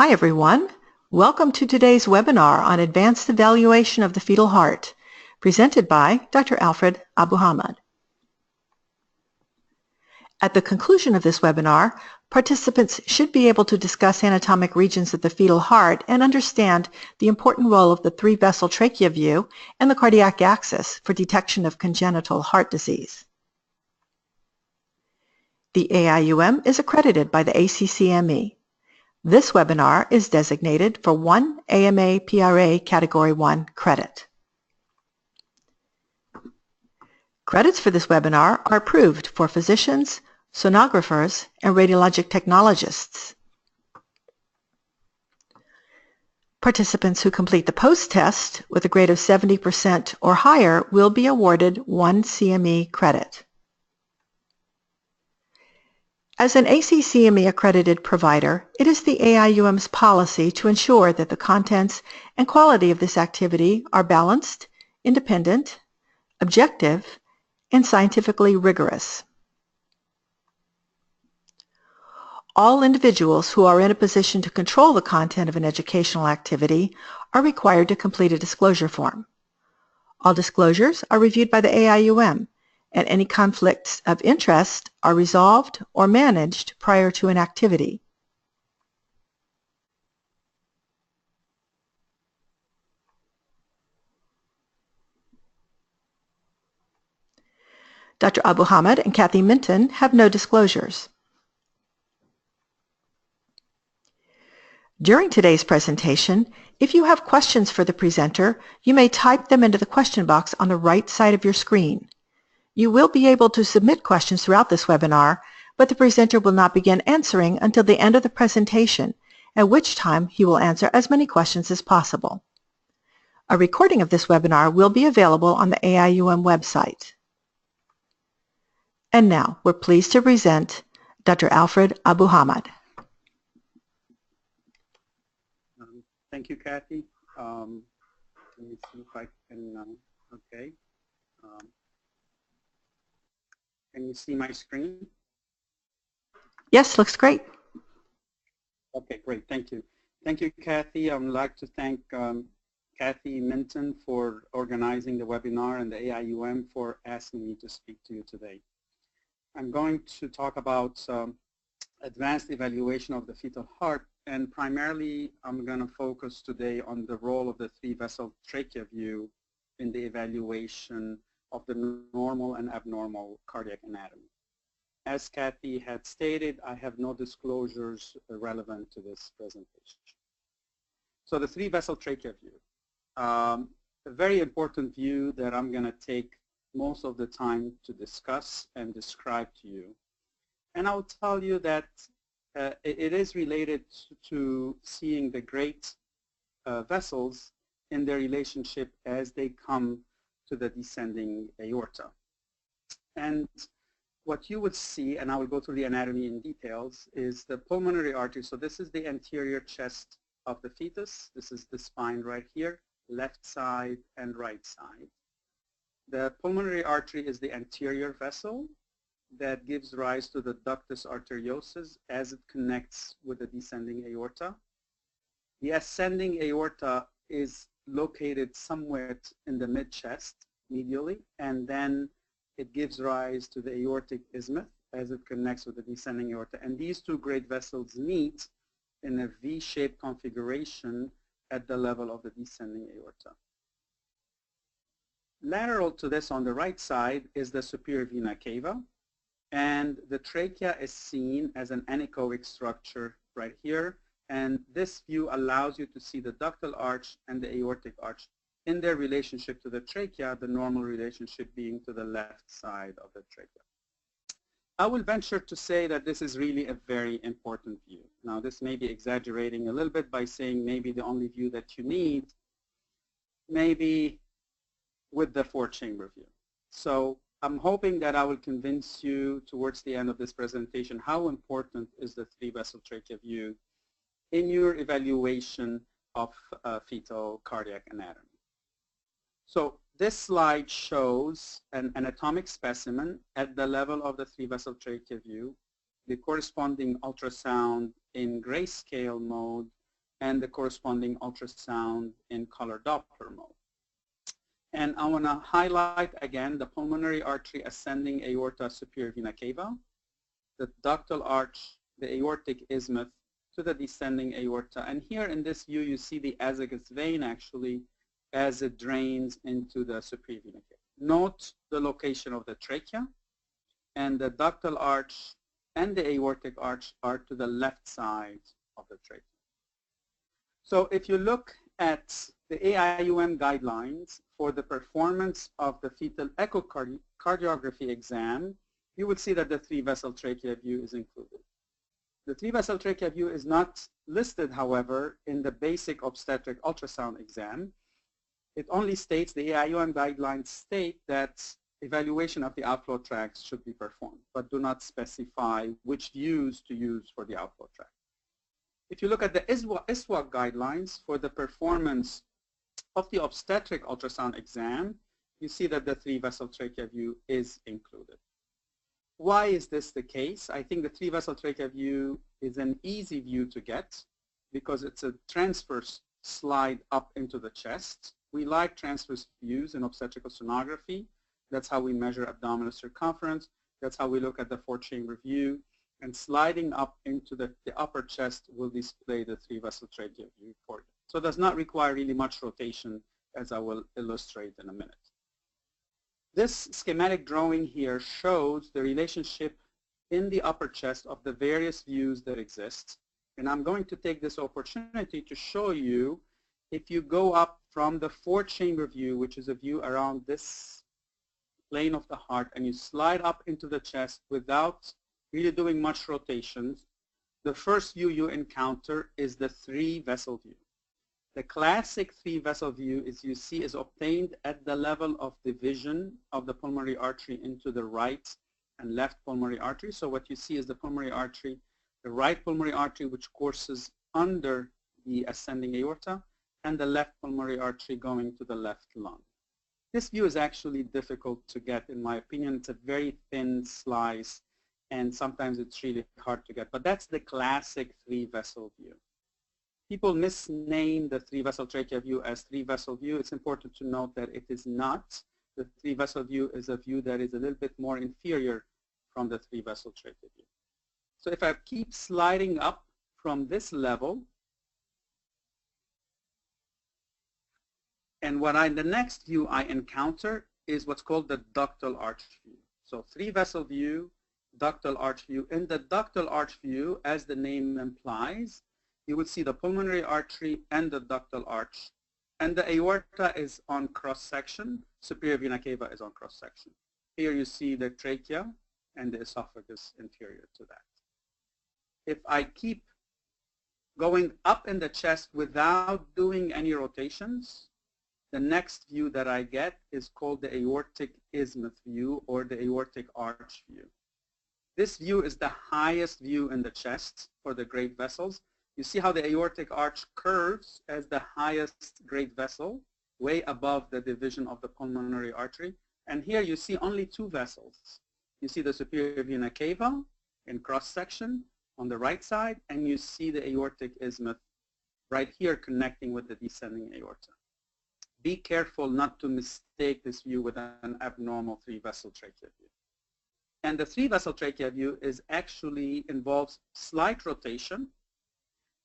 Hi everyone. Welcome to today's webinar on advanced evaluation of the fetal heart, presented by Dr. Alfred Abu-Hamad. At the conclusion of this webinar, participants should be able to discuss anatomic regions of the fetal heart and understand the important role of the three-vessel trachea view and the cardiac axis for detection of congenital heart disease. The AIUM is accredited by the ACCME. This webinar is designated for 1 AMA PRA Category 1 credit. Credits for this webinar are approved for physicians, sonographers, and radiologic technologists. Participants who complete the post-test with a grade of 70% or higher will be awarded 1 CME credit. As an ACCME accredited provider, it is the AIUM's policy to ensure that the contents and quality of this activity are balanced, independent, objective, and scientifically rigorous. All individuals who are in a position to control the content of an educational activity are required to complete a disclosure form. All disclosures are reviewed by the AIUM, and any conflicts of interest are resolved or managed prior to an activity. Dr. Abu-Hamad and Kathy Minton have no disclosures. During today's presentation, if you have questions for the presenter, you may type them into the question box on the right side of your screen. You will be able to submit questions throughout this webinar, but the presenter will not begin answering until the end of the presentation, at which time he will answer as many questions as possible. A recording of this webinar will be available on the AIUM website. And now, we're pleased to present Dr. Alfred Abu-Hamad. Thank you, Kathy. Let me see if I can, okay. Can you see my screen? Yes, looks great. Okay, great, thank you. Thank you, Kathy. I would like to thank Kathy Minton for organizing the webinar and the AIUM for asking me to speak to you today. I'm going to talk about advanced evaluation of the fetal heart, and primarily I'm going to focus today on the role of the three-vessel trachea view in the evaluation of the normal and abnormal cardiac anatomy. As Kathy had stated, I have no disclosures relevant to this presentation. So the three-vessel trachea view, a very important view that I'm going to take most of the time to discuss and describe to you. And I'll tell you that it is related to seeing the great vessels in their relationship as they come to the descending aorta. And what you would see, and I will go through the anatomy in details, is the pulmonary artery. So this is the anterior chest of the fetus. This is the spine right here, left side and right side. The pulmonary artery is the anterior vessel that gives rise to the ductus arteriosus as it connects with the descending aorta. The ascending aorta is located somewhere in the mid-chest, medially, and then it gives rise to the aortic isthmus as it connects with the descending aorta. And these two great vessels meet in a V-shaped configuration at the level of the descending aorta. Lateral to this on the right side is the superior vena cava, and the trachea is seen as an anechoic structure right here, and this view allows you to see the ductal arch and the aortic arch in their relationship to the trachea, the normal relationship being to the left side of the trachea. I will venture to say that this is really a very important view. Now, this may be exaggerating a little bit by saying maybe the only view that you need, maybe with the four-chamber view. So I'm hoping that I will convince you towards the end of this presentation how important is the three-vessel trachea view in your evaluation of fetal cardiac anatomy. So this slide shows an anatomic specimen at the level of the three-vessel trachea view, the corresponding ultrasound in grayscale mode and the corresponding ultrasound in color Doppler mode. And I want to highlight again the pulmonary artery ascending aorta superior vena cava, the ductal arch, the aortic isthmus to the descending aorta. And here in this view, you see the azygous vein actually as it drains into the superior vena cava. Note the location of the trachea, and the ductal arch and the aortic arch are to the left side of the trachea. So if you look at the AIUM guidelines for the performance of the fetal echocardiography exam, you will see that the 3-vessel trachea view is included. The 3-vessel trachea view is not listed, however, in the basic obstetric ultrasound exam. It only states, the AIUM guidelines state that evaluation of the outflow tracts should be performed, but do not specify which views to use for the outflow tract. If you look at the ISWA guidelines for the performance of the obstetric ultrasound exam, you see that the 3-vessel trachea view is included. Why is this the case? I think the 3-vessel trachea view is an easy view to get because it's a transverse slide up into the chest. We like transverse views in obstetrical sonography. That's how we measure abdominal circumference. That's how we look at the 4-chamber view. And sliding up into the upper chest will display the 3-vessel trachea view for you. So it does not require really much rotation, as I will illustrate in a minute. This schematic drawing here shows the relationship in the upper chest of the various views that exist. And I'm going to take this opportunity to show you, if you go up from the 4-chamber view, which is a view around this plane of the heart, and you slide up into the chest without really doing much rotations, the first view you encounter is the 3-vessel view. The classic 3-vessel view, as you see, is obtained at the level of division of the pulmonary artery into the right and left pulmonary artery. So what you see is the pulmonary artery, the right pulmonary artery, which courses under the ascending aorta, and the left pulmonary artery going to the left lung. This view is actually difficult to get, in my opinion. It's a very thin slice, and sometimes it's really hard to get. But that's the classic 3-vessel view. People misname the 3-vessel trachea view as 3-vessel view. It's important to note that it is not. The 3-vessel view is a view that is a little bit more inferior from the 3-vessel trachea view. So if I keep sliding up from this level, and the next view I encounter is what's called the ductal arch view. So 3-vessel view, ductal arch view. In the ductal arch view, as the name implies, you would see the pulmonary artery and the ductal arch. And the aorta is on cross-section. Superior vena cava is on cross-section. Here you see the trachea and the esophagus inferior to that. If I keep going up in the chest without doing any rotations, the next view that I get is called the aortic isthmus view, or the aortic arch view. This view is the highest view in the chest for the great vessels. You see how the aortic arch curves as the highest great vessel, way above the division of the pulmonary artery. And here you see only 2 vessels. You see the superior vena cava in cross-section on the right side, and you see the aortic isthmus right here connecting with the descending aorta. Be careful not to mistake this view with an abnormal 3-vessel trachea view. And the 3-vessel trachea view involves slight rotation,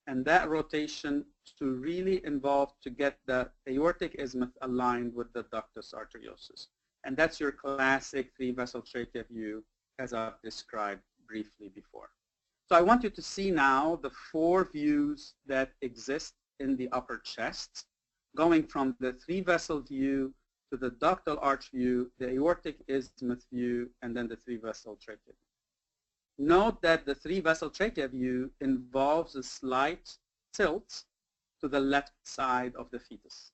and that rotation to really involve to get the aortic isthmus aligned with the ductus arteriosus. And that's your classic 3-vessel trachea view, as I've described briefly before. So I want you to see now the 4 views that exist in the upper chest, going from the 3-vessel view to the ductal arch view, the aortic isthmus view, and then the 3-vessel trachea view. Note that the 3-vessel trachea view involves a slight tilt to the left side of the fetus.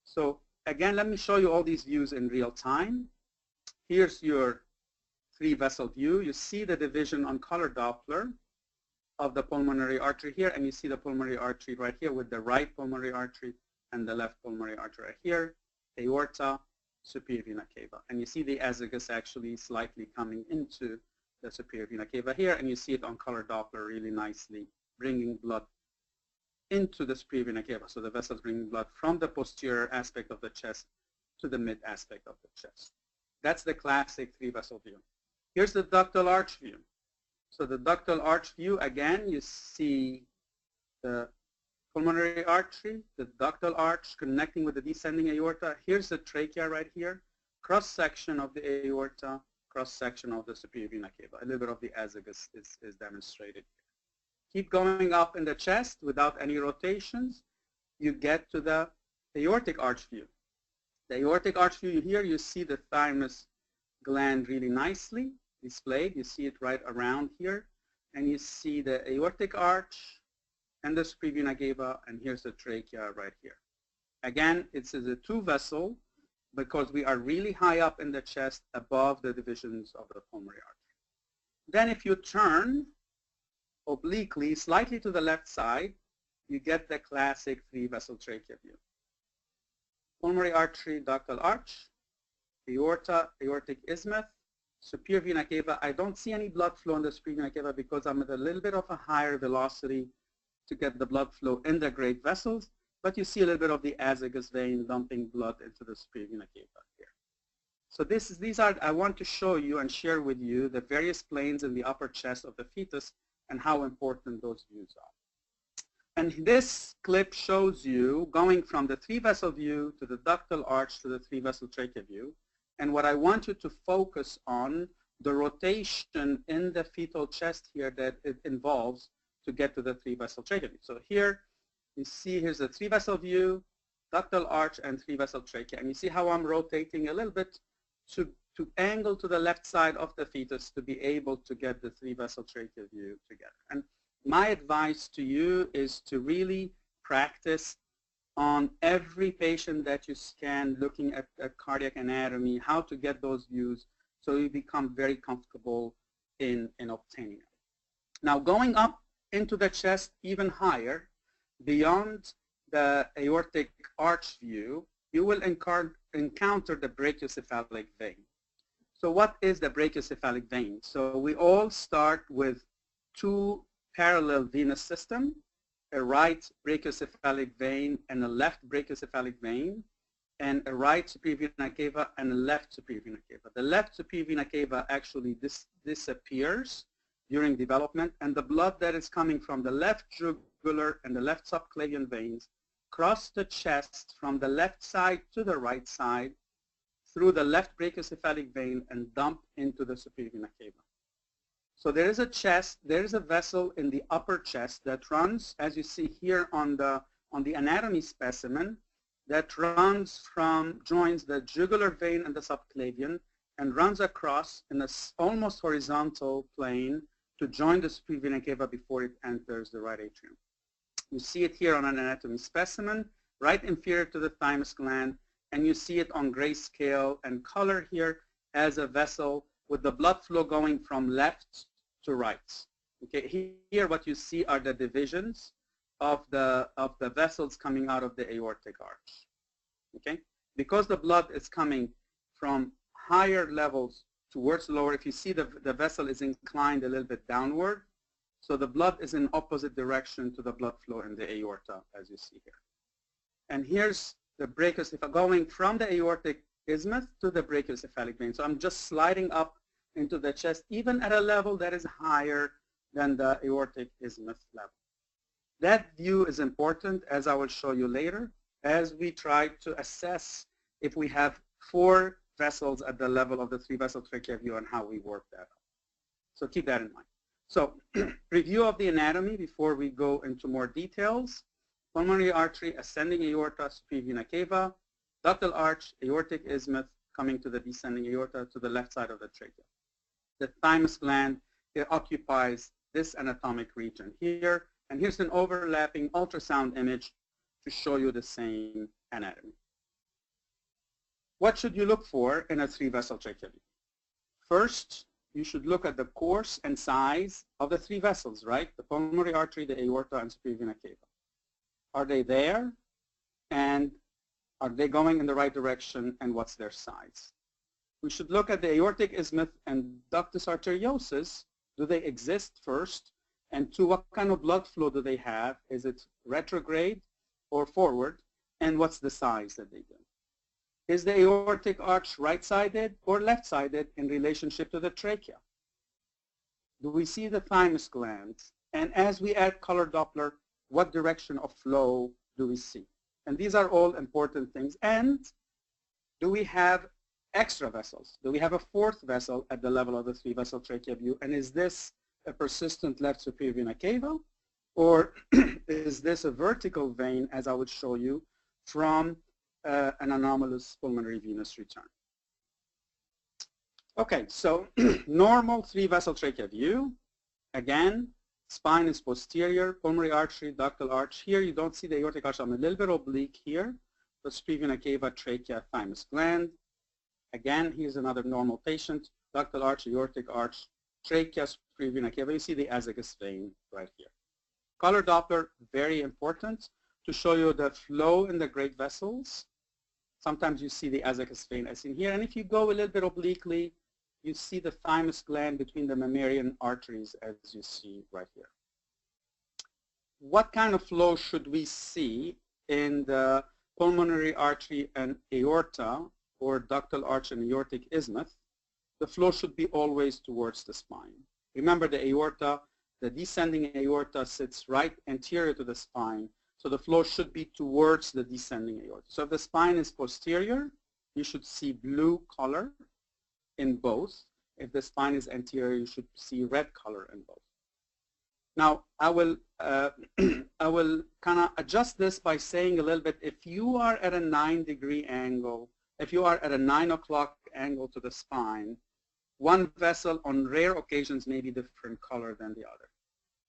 So again, let me show you all these views in real time. Here's your 3-vessel view. You see the division on color Doppler of the pulmonary artery here, and you see the pulmonary artery right here with the right pulmonary artery and the left pulmonary artery right here, aorta, superior vena cava. And you see the azygous actually slightly coming into the superior vena cava here, and you see it on color Doppler really nicely, bringing blood into the superior vena cava. So the vessels bringing blood from the posterior aspect of the chest to the mid aspect of the chest. That's the classic three-vessel view. Here's the ductal arch view. So the ductal arch view, again, you see the pulmonary artery, the ductal arch connecting with the descending aorta. Here's the trachea right here, cross-section of the aorta, cross-section of the superior vena cava. A little bit of the azygos is demonstrated here. Keep going up in the chest without any rotations. You get to the aortic arch view. The aortic arch view here, you see the thymus gland really nicely displayed. You see it right around here. And you see the aortic arch and the superior vena cava, and here's the trachea right here. Again, it's a two-vessel because we are really high up in the chest above the divisions of the pulmonary artery. Then if you turn obliquely, slightly to the left side, you get the classic three-vessel trachea view. Pulmonary artery, ductal arch, aorta, aortic isthmus, superior vena cava. I don't see any blood flow in the superior vena cava because I'm at a little bit of a higher velocity to get the blood flow in the great vessels, but you see a little bit of the azygos vein dumping blood into the superior vena cava here. So these are, I want to show you and share with you the various planes in the upper chest of the fetus and how important those views are. And this clip shows you going from the three-vessel view to the ductal arch to the three-vessel trachea view. And what I want you to focus on, the rotation in the fetal chest here that it involves to get to the three-vessel trachea view. So here you see, here's the three-vessel view, ductal arch, and three-vessel trachea. And you see how I'm rotating a little bit to angle to the left side of the fetus to be able to get the three-vessel trachea view together. And my advice to you is to really practice on every patient that you scan, looking at cardiac anatomy, how to get those views so you become very comfortable in obtaining it. Now going up into the chest even higher, beyond the aortic arch view, you will encounter the brachiocephalic vein. So what is the brachiocephalic vein? So we all start with two parallel venous systems, a right brachiocephalic vein and a left brachiocephalic vein, and a right superior vena cava and a left superior vena cava. The left superior vena cava actually disappears during development, and the blood that is coming from the left jugular and the left subclavian veins cross the chest from the left side to the right side through the left brachiocephalic vein and dump into the superior vena cava. So there is a chest, there is a vessel in the upper chest that runs, as you see here on the anatomy specimen, that runs from, joins the jugular vein and the subclavian and runs across in a almost horizontal plane to join the superior vena cava before it enters the right atrium. You see it here on an anatomy specimen, right inferior to the thymus gland, and you see it on grayscale and color here as a vessel with the blood flow going from left to right. Okay, here what you see are the divisions of the vessels coming out of the aortic arch. Okay, because the blood is coming from higher levels towards lower, if you see the vessel is inclined a little bit downward, so the blood is in opposite direction to the blood flow in the aorta, as you see here. And here's the brachiocephalic, going from the aortic isthmus to the brachiocephalic vein. So I'm just sliding up into the chest, even at a level that is higher than the aortic isthmus level. That view is important, as I will show you later, as we try to assess if we have 4 vessels at the level of the 3-vessel trachea view and how we work that out. So keep that in mind. So review of the anatomy before we go into more details. Pulmonary artery, ascending aorta, superior vena cava, ductal arch, aortic isthmus, coming to the descending aorta to the left side of the trachea. The thymus gland, it occupies this anatomic region here, and here's an overlapping ultrasound image to show you the same anatomy. What should you look for in a 3-vessel trachea view? First, you should look at the course and size of the 3 vessels, right? The pulmonary artery, the aorta, and superior vena cava. Are they there? And are they going in the right direction? And what's their size? We should look at the aortic isthmus and ductus arteriosus. Do they exist first? And two, what kind of blood flow do they have? Is it retrograde or forward? And what's the size that they do? Is the aortic arch right-sided or left-sided in relationship to the trachea? Do we see the thymus glands? And as we add color Doppler, what direction of flow do we see? And these are all important things. And do we have extra vessels? Do we have a fourth vessel at the level of the three-vessel trachea view? And is this a persistent left superior vena cava? Or is this a vertical vein, as I would show you, from an anomalous pulmonary venous return? Okay, so normal three-vessel trachea view. Again, spine is posterior, pulmonary artery, ductal arch. Here you don't see the aortic arch. I'm a little bit oblique here. The superior vena cava, trachea, thymus gland. Again, here's another normal patient. Ductal arch, aortic arch, trachea, superior vena cava. You see the azygous vein right here. Color Doppler, very important to show you the flow in the great vessels. Sometimes you see the azygous vein as in here. And if you go a little bit obliquely, you see the thymus gland between the mammarian arteries as you see right here. What kind of flow should we see in the pulmonary artery and aorta, or ductal arch and aortic isthmus? The flow should be always towards the spine. Remember, the aorta, the descending aorta sits right anterior to the spine, so the flow should be towards the descending aorta. So if the spine is posterior, you should see blue color in both. If the spine is anterior, you should see red color in both. Now, I will kind of adjust this by saying a little bit, if you are at a 9-degree angle, if you are at a 9 o'clock angle to the spine, one vessel on rare occasions may be different color than the other.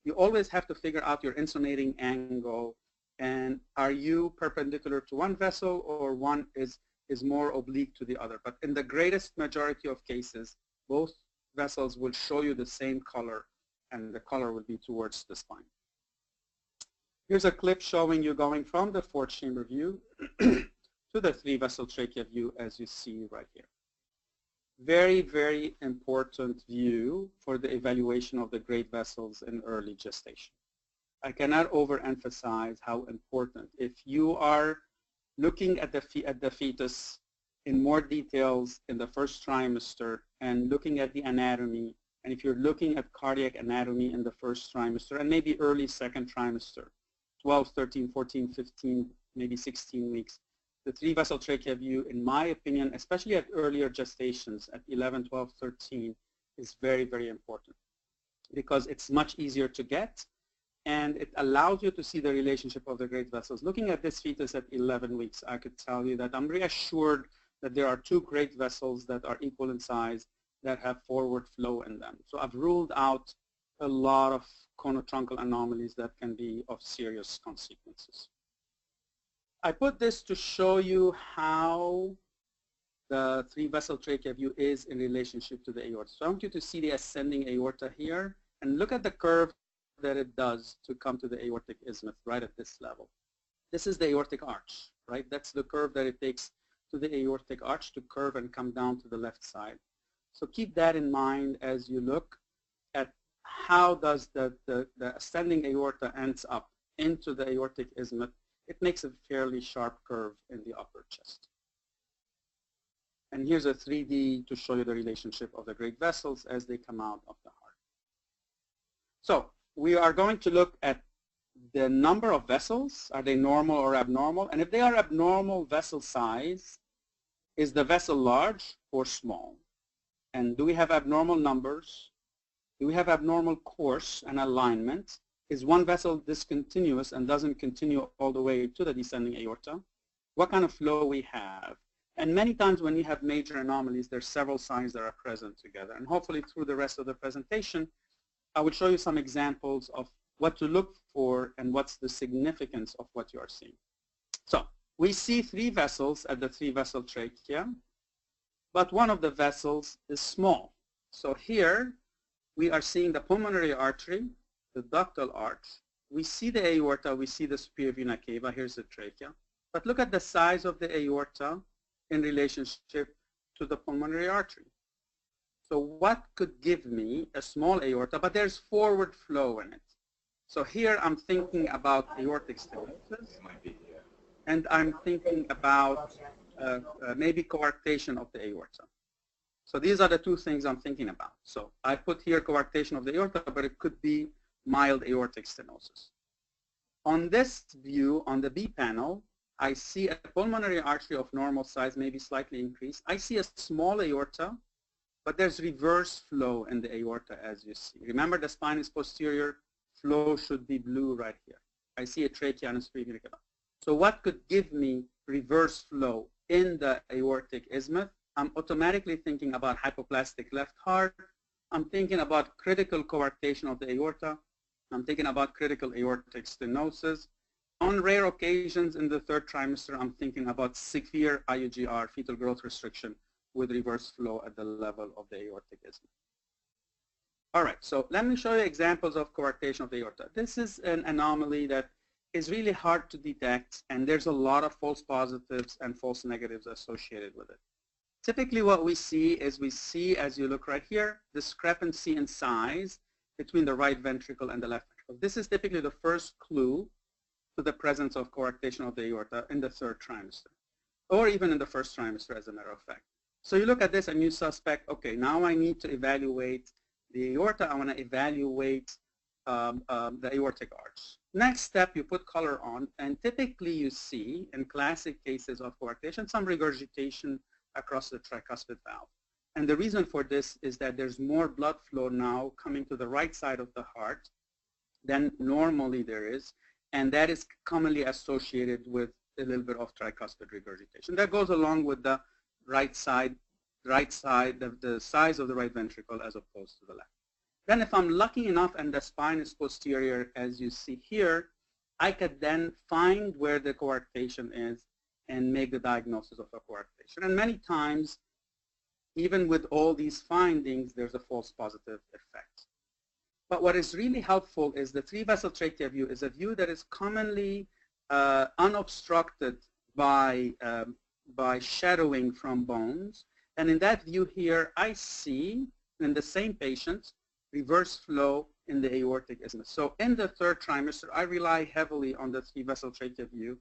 You always have to figure out your insonating angle, and are you perpendicular to one vessel or one is more oblique to the other. But in the greatest majority of cases, both vessels will show you the same color, and the color will be towards the spine. Here's a clip showing you going from the 4-chamber view to the 3-vessel trachea view as you see right here. Very, very important view for the evaluation of the great vessels in early gestation. I cannot overemphasize how important. If you are looking at the fetus in more details in the first trimester and looking at the anatomy, and if you're looking at cardiac anatomy in the first trimester and maybe early second trimester, 12, 13, 14, 15, maybe 16 weeks, the 3-vessel trachea view, in my opinion, especially at earlier gestations at 11, 12, 13, is very, very important because it's much easier to get, and it allows you to see the relationship of the great vessels. Looking at this fetus at 11 weeks, I could tell you that I'm reassured that there are 2 great vessels that are equal in size that have forward flow in them. So I've ruled out a lot of conotruncal anomalies that can be of serious consequences. I put this to show you how the 3-vessel trachea view is in relationship to the aorta. So I want you to see the ascending aorta here and look at the curve that it does to come to the aortic isthmus right at this level. This is the aortic arch, right? That's the curve that it takes to the aortic arch to curve and come down to the left side. So keep that in mind as you look at how does the ascending aorta ends up into the aortic isthmus. It makes a fairly sharp curve in the upper chest. And here's a 3D to show you the relationship of the great vessels as they come out of the heart. So we are going to look at the number of vessels. Are they normal or abnormal? And if they are abnormal vessel size, is the vessel large or small? And do we have abnormal numbers? Do we have abnormal course and alignment? Is one vessel discontinuous and doesn't continue all the way to the descending aorta? What kind of flow we have? And many times when you have major anomalies, there's several signs that are present together. And hopefully through the rest of the presentation, I will show you some examples of what to look for and what's the significance of what you are seeing. So we see 3 vessels at the 3-vessel trachea, but one of the vessels is small. So here we are seeing the pulmonary artery, the ductal arch. We see the aorta, we see the superior vena cava, here's the trachea. But look at the size of the aorta in relationship to the pulmonary artery. So what could give me a small aorta, but there's forward flow in it? So here I'm thinking about aortic stenosis, and I'm thinking about maybe coarctation of the aorta. So these are the two things I'm thinking about. So I put here coarctation of the aorta, but it could be mild aortic stenosis. On this view, on the B panel, I see a pulmonary artery of normal size, maybe slightly increased. I see a small aorta, but there's reverse flow in the aorta, as you see. Remember, the spine is posterior. Flow should be blue right here. I see a trachea and a spherical canal. So what could give me reverse flow in the aortic isthmus? I'm automatically thinking about hypoplastic left heart. I'm thinking about critical coarctation of the aorta. I'm thinking about critical aortic stenosis. On rare occasions in the third trimester, I'm thinking about severe IUGR, fetal growth restriction, with reverse flow at the level of the aortic isthmus. All right, so let me show you examples of coarctation of the aorta. This is an anomaly that is really hard to detect, and there's a lot of false positives and false negatives associated with it. Typically what we see is as you look right here, discrepancy in size between the right ventricle and the left ventricle. This is typically the first clue to the presence of coarctation of the aorta in the third trimester, or even in the first trimester, as a matter of fact. So you look at this and you suspect, okay, now I need to evaluate the aorta. I want to evaluate the aortic arch. Next step, you put color on, and typically you see, in classic cases of coarctation, some regurgitation across the tricuspid valve. And the reason for this is that there's more blood flow now coming to the right side of the heart than normally there is, and that is commonly associated with a little bit of tricuspid regurgitation. That goes along with the right side, the size of the right ventricle as opposed to the left. Then if I'm lucky enough and the spine is posterior, as you see here, I could then find where the coarctation is and make the diagnosis of a coarctation. And many times, even with all these findings, there's a false positive effect. But what is really helpful is the three-vessel trachea view is a view that is commonly unobstructed by shadowing from bones. And in that view here, I see in the same patient reverse flow in the aortic isthmus. So in the third trimester, I rely heavily on the three-vessel trachea view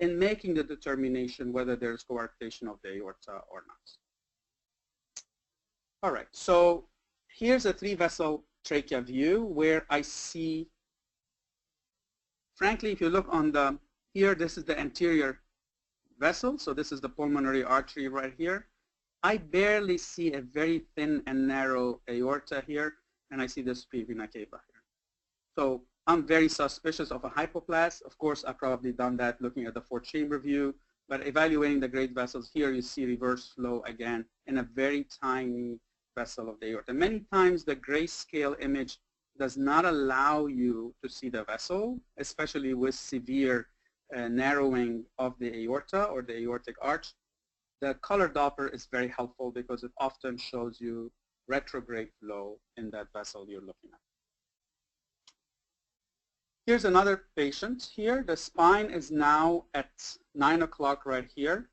in making the determination whether there's coarctation of the aorta or not. All right, so here's a three-vessel trachea view where I see, frankly, if you look on the, here, this is the anterior vessel, so this is the pulmonary artery right here. I barely see a very thin and narrow aorta here, and I see the vena cava here. So I'm very suspicious of a hypoplast. Of course, I've probably done that looking at the fourth chamber view, but evaluating the great vessels here, you see reverse flow again in a very tiny vessel of the aorta. Many times the grayscale image does not allow you to see the vessel, especially with severe narrowing of the aorta or the aortic arch. The color Doppler is very helpful because it often shows you retrograde flow in that vessel you're looking at. Here's another patient here. The spine is now at 9 o'clock right here.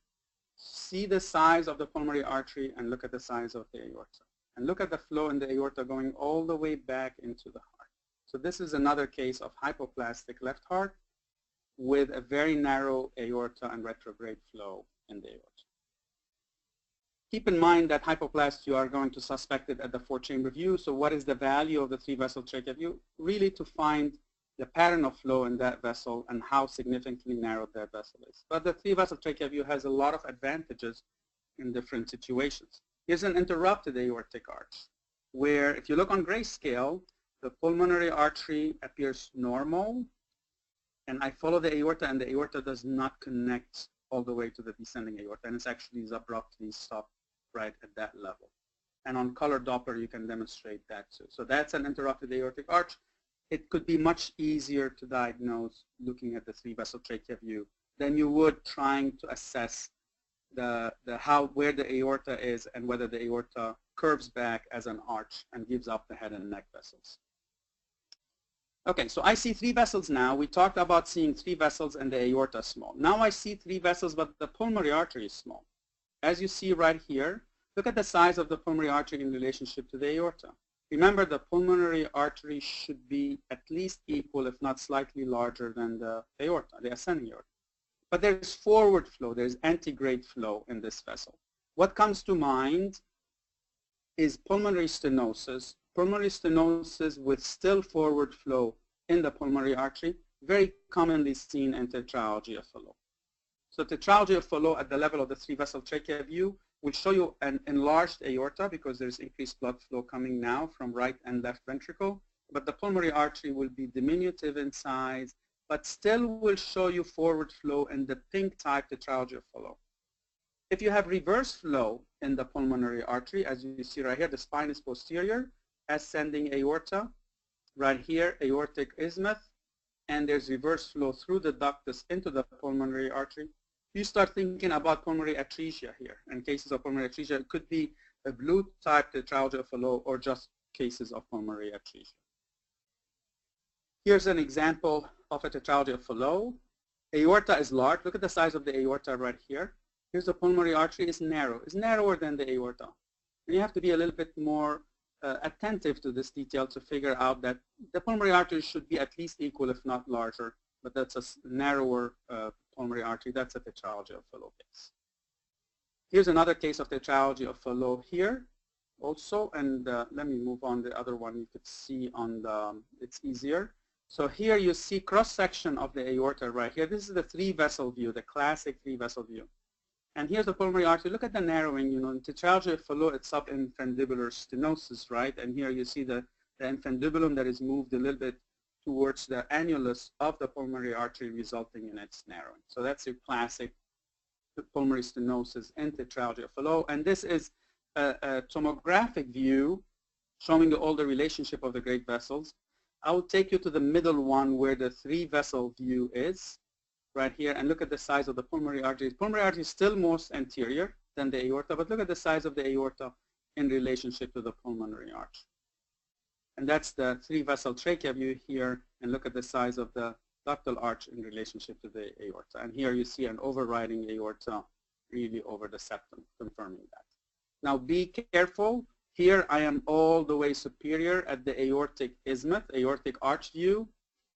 See the size of the pulmonary artery and look at the size of the aorta. And look at the flow in the aorta going all the way back into the heart. So this is another case of hypoplastic left heart with a very narrow aorta and retrograde flow in the aorta. Keep in mind that hypoplast, you are going to suspect it at the four-chamber view. So what is the value of the three-vessel trachea view? Really to find the pattern of flow in that vessel and how significantly narrowed that vessel is. But the three-vessel trachea view has a lot of advantages in different situations. Here's an interrupted aortic arch, where if you look on grayscale, the pulmonary artery appears normal, and I follow the aorta, and the aorta does not connect all the way to the descending aorta, and it's actually abruptly stopped right at that level. And on color Doppler, you can demonstrate that too. So that's an interrupted aortic arch. It could be much easier to diagnose looking at the three-vessel trachea view than you would trying to assess where the aorta is and whether the aorta curves back as an arch and gives up the head and neck vessels. Okay, so I see three vessels now. We talked about seeing three vessels and the aorta small. Now I see three vessels, but the pulmonary artery is small. As you see right here, look at the size of the pulmonary artery in relationship to the aorta. Remember, the pulmonary artery should be at least equal, if not slightly larger than the aorta, the ascending aorta. But there's forward flow, there's antegrade flow in this vessel. What comes to mind is pulmonary stenosis. Pulmonary stenosis with still forward flow in the pulmonary artery, very commonly seen in tetralogy of Fallot. So tetralogy of Fallot at the level of the three-vessel trachea view will show you an enlarged aorta because there's increased blood flow coming now from right and left ventricle, but the pulmonary artery will be diminutive in size, but still will show you forward flow in the pink type tetralogy of Fallot. If you have reverse flow in the pulmonary artery, as you see right here, the spine is posterior, ascending aorta, right here, aortic isthmus, and there's reverse flow through the ductus into the pulmonary artery, you start thinking about pulmonary atresia here. In cases of pulmonary atresia, it could be a blue type tetralogy of Fallot or just cases of pulmonary atresia. Here's an example of a tetralogy of Fallot. Aorta is large. Look at the size of the aorta right here. Here's the pulmonary artery. It's narrow. It's narrower than the aorta. And you have to be a little bit more attentive to this detail to figure out that the pulmonary artery should be at least equal, if not larger, but that's a narrower pulmonary artery. That's a tetralogy of Fallot case. Here's another case of tetralogy of Fallot here also, and let me move on the other one. You could see on the, it's easier. So here you see cross-section of the aorta right here. This is the three-vessel view, the classic three-vessel view. And here's the pulmonary artery. Look at the narrowing. You know, in tetralogy of Fallot, it's subinfundibular stenosis, right? And here you see the infundibulum that is moved a little bit towards the annulus of the pulmonary artery, resulting in its narrowing. So that's your classic pulmonary stenosis in tetralogy of Fallot. And this is a tomographic view showing you all the relationship of the great vessels. I will take you to the middle one where the three-vessel view is, right here, and look at the size of the pulmonary artery. Pulmonary artery is still most anterior than the aorta, but look at the size of the aorta in relationship to the pulmonary arch. And that's the three-vessel trachea view here, and look at the size of the ductal arch in relationship to the aorta. And here you see an overriding aorta really over the septum, confirming that. Now be careful. Here I am all the way superior at the aortic isthmus, aortic arch view.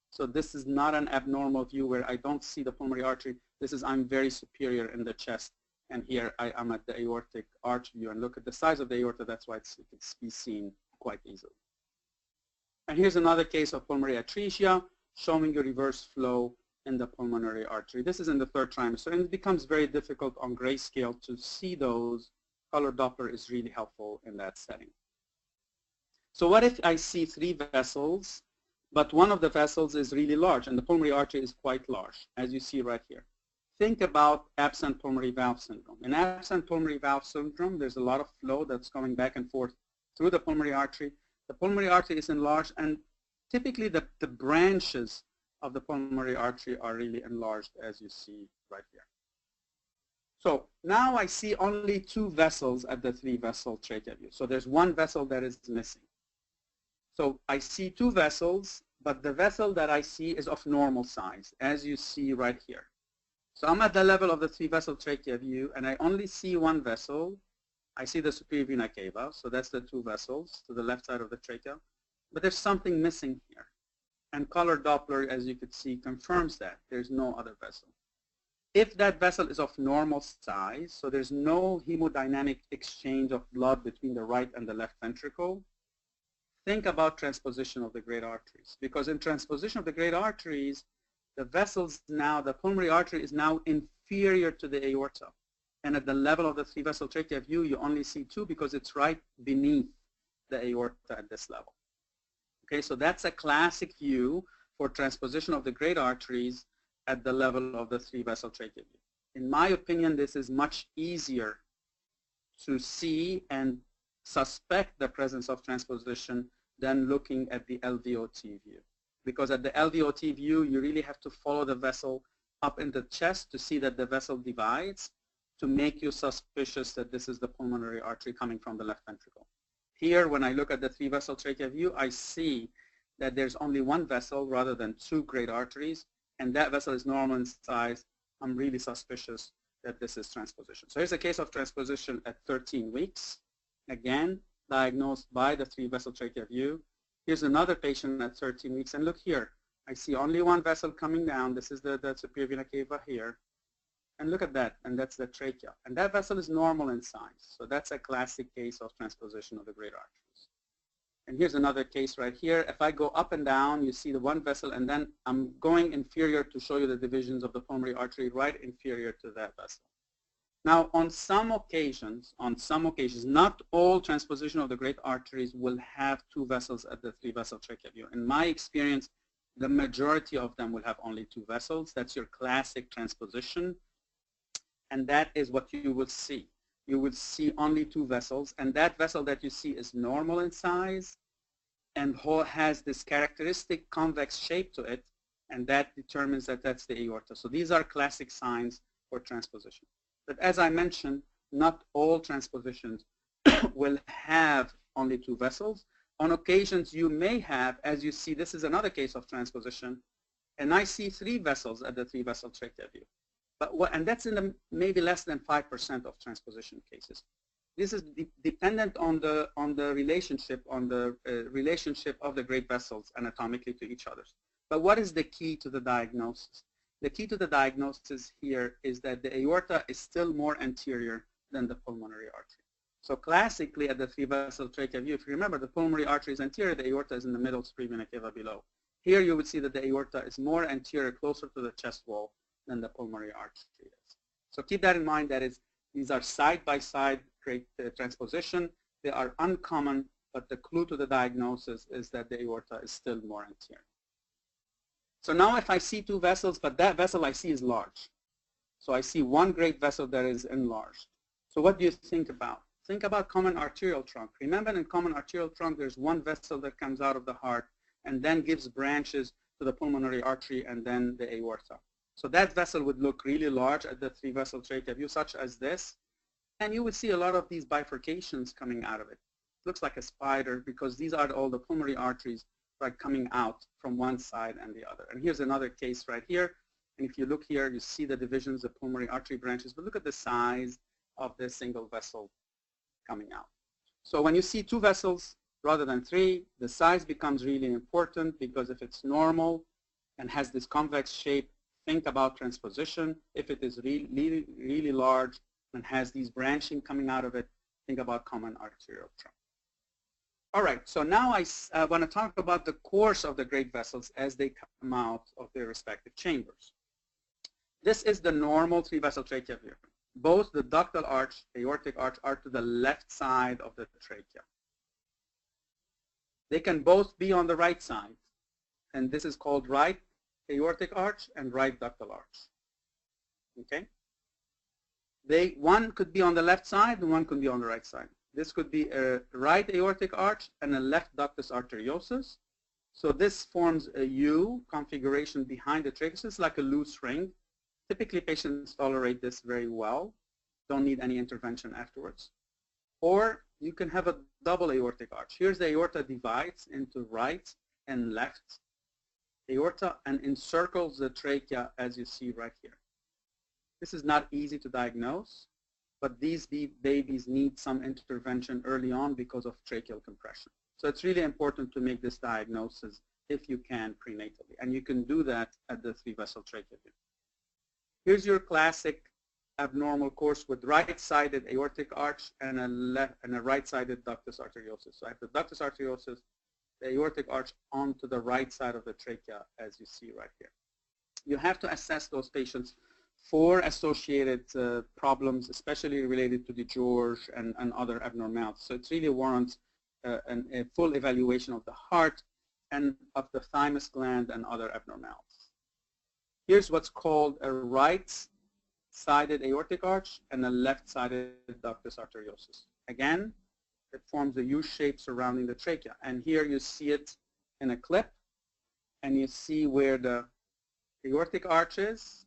So this is not an abnormal view where I don't see the pulmonary artery. This is I'm very superior in the chest. And here I am at the aortic arch view. And look at the size of the aorta. That's why it can be seen quite easily. And here's another case of pulmonary atresia showing you reverse flow in the pulmonary artery. This is in the third trimester. And it becomes very difficult on grayscale to see those. Color Doppler is really helpful in that setting. So what if I see three vessels, but one of the vessels is really large and the pulmonary artery is quite large, as you see right here? Think about absent pulmonary valve syndrome. In absent pulmonary valve syndrome, there's a lot of flow that's going back and forth through the pulmonary artery. The pulmonary artery is enlarged, and typically the branches of the pulmonary artery are really enlarged, as you see right here. So now I see only two vessels at the three-vessel trachea view. So there's one vessel that is missing. So I see two vessels, but the vessel that I see is of normal size, as you see right here. So I'm at the level of the three-vessel trachea view, and I only see one vessel. I see the superior vena cava, so that's the two vessels to the left side of the trachea. But there's something missing here. And color Doppler, as you could see, confirms that. There's no other vessel. If that vessel is of normal size, so there's no hemodynamic exchange of blood between the right and the left ventricle, think about transposition of the great arteries. Because in transposition of the great arteries, the vessels now, the pulmonary artery is now inferior to the aorta. And at the level of the three-vessel trachea view, you only see two because it's right beneath the aorta at this level. Okay, so that's a classic view for transposition of the great arteries at the level of the three-vessel trachea view. In my opinion, this is much easier to see and suspect the presence of transposition than looking at the LVOT view. Because at the LVOT view, you really have to follow the vessel up in the chest to see that the vessel divides to make you suspicious that this is the pulmonary artery coming from the left ventricle. Here, when I look at the three-vessel trachea view, I see that there's only one vessel rather than two great arteries, and that vessel is normal in size. I'm really suspicious that this is transposition. So here's a case of transposition at 13 weeks. Again, diagnosed by the 3-vessel trachea view. Here's another patient at 13 weeks, and look here. I see only one vessel coming down. This is the superior vena cava here. And look at that, and that's the trachea. And that vessel is normal in size. So that's a classic case of transposition of the great arteries. And here's another case right here. If I go up and down, you see the one vessel, and then I'm going inferior to show you the divisions of the pulmonary artery right inferior to that vessel. Now, on some occasions, not all transposition of the great arteries will have 2 vessels at the 3-vessel trachea view. In my experience, the majority of them will have only 2 vessels. That's your classic transposition. And that is what you will see. You will see only 2 vessels, and that vessel that you see is normal in size and has this characteristic convex shape to it, and that determines that that's the aorta. So these are classic signs for transposition. But as I mentioned, not all transpositions will have only 2 vessels. On occasions, you may have, as you see, this is another case of transposition, and I see 3 vessels at the 3-vessel trachea view. And that's in the maybe less than 5% of transposition cases. This is dependent on the relationship of the great vessels anatomically to each other. But what is the key to the diagnosis? The key to the diagnosis here is that the aorta is still more anterior than the pulmonary artery. So classically at the 3-vessel trachea view, if you remember, the pulmonary artery is anterior, the aorta is in the middle, superior vena cava below. Here you would see that the aorta is more anterior, closer to the chest wall than the pulmonary artery is. So keep that in mind, that is, these are side-by-side transposition. They are uncommon, but the clue to the diagnosis is that the aorta is still more anterior. So now if I see 2 vessels, but that vessel I see is large. So I see one great vessel that is enlarged. So what do you think about? Think about common arterial trunk. Remember, in common arterial trunk, there's one vessel that comes out of the heart and then gives branches to the pulmonary artery and then the aorta. So that vessel would look really large at the 3-vessel trachea view, such as this. And you would see a lot of these bifurcations coming out of it. It looks like a spider because these are all the pulmonary arteries right coming out from one side and the other. And here's another case right here. And if you look here, you see the divisions of pulmonary artery branches, but look at the size of this single vessel coming out. So when you see 2 vessels rather than 3, the size becomes really important, because if it's normal and has this convex shape, think about transposition. If it is really, really large and has these branching coming out of it, think about common arterial trunk. All right, so now I want to talk about the course of the great vessels as they come out of their respective chambers. This is the normal 3-vessel trachea view. Both the ductal arch, aortic arch, are to the left side of the trachea. They can both be on the right side, and this is called right aortic arch and right ductal arch. Okay? One could be on the left side and one could be on the right side. This could be a right aortic arch and a left ductus arteriosus. So this forms a U configuration behind the trachea. It's like a loose ring. Typically, patients tolerate this very well. Don't need any intervention afterwards. Or you can have a double aortic arch. Here's the aorta divides into right and left aorta and encircles the trachea, as you see right here. This is not easy to diagnose, but these babies need some intervention early on because of tracheal compression. So it's really important to make this diagnosis if you can prenatally, and you can do that at the 3-vessel trachea view. Here's your classic abnormal course with right-sided aortic arch and a right-sided ductus arteriosus. So I have the ductus arteriosus, the aortic arch onto the right side of the trachea, as you see right here. You have to assess those patients for associated problems, especially related to the DiGeorge and other abnormalities. So it really warrants a full evaluation of the heart and of the thymus gland and other abnormalities. Here's what's called a right-sided aortic arch and a left-sided ductus arteriosus. Again, it forms a U shape surrounding the trachea. And here you see it in a clip, and you see where the aortic arch is,